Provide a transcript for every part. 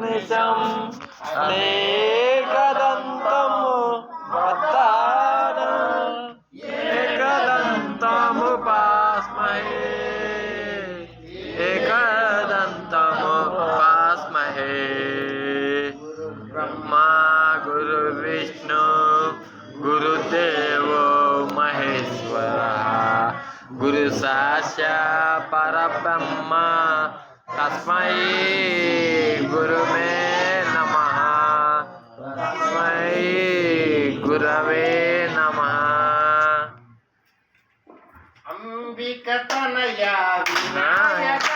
అహర్నిశం అనేకదంతము వత్తాన एकदन्तमुपास्महे एकदन्तमुपास्महे ब्रह्मा गुरुर्विष्णु गुरुदेवो महेश्वरः गुरुसाक्षात् परब्रह्म तस्मै गुरुवे नमः तस्मै गुरवे नमः। अंबिकतनया विनायक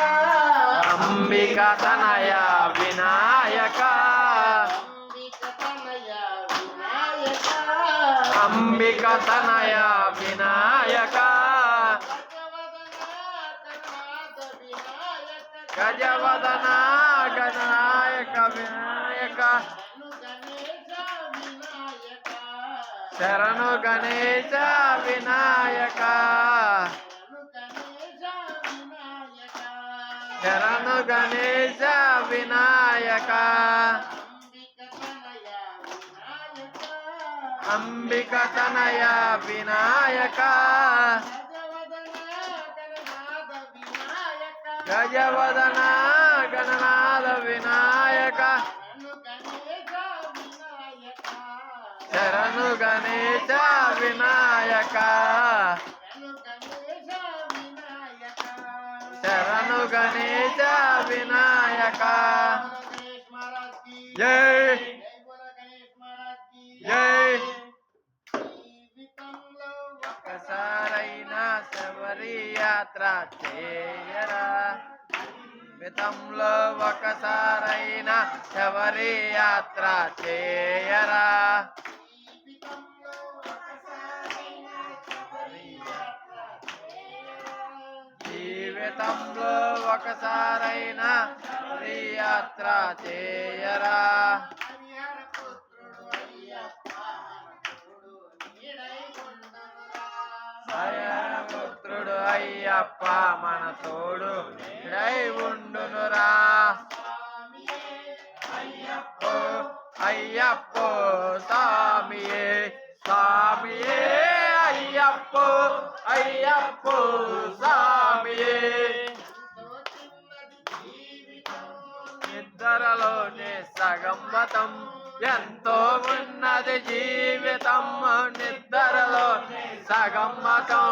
अंबिकतनया विनायक अंबिकतनया विनायक गजवदना गणनायक विनायक शरणु गणेश विनायक शरणु गणेश विनायक अंबिकतनया विनायक गजवदना गणनाथ विनायक शरणु गणेश विनायक शरणु गणेश विनायक। जय जय ఒక్కసారైనా శబరి యాత్ర చేయరా వితంలో ఒకసారైనా శబరి యాత్ర చేయరా జీవితంలో ఒకసారైనా శబరి యాత్ర చేయరా పుత్రుడు అయ్యప్ప మన తోడు డై ఉండునురా అయ్యప్పో అయ్యప్పో స్వామియే స్వామియే అయ్యప్పో అయ్యప్పో స్వామియే నిద్రలోనే సగం మతం ఎంతో ఉన్నది జీవితం నిద్రలో సగం మతం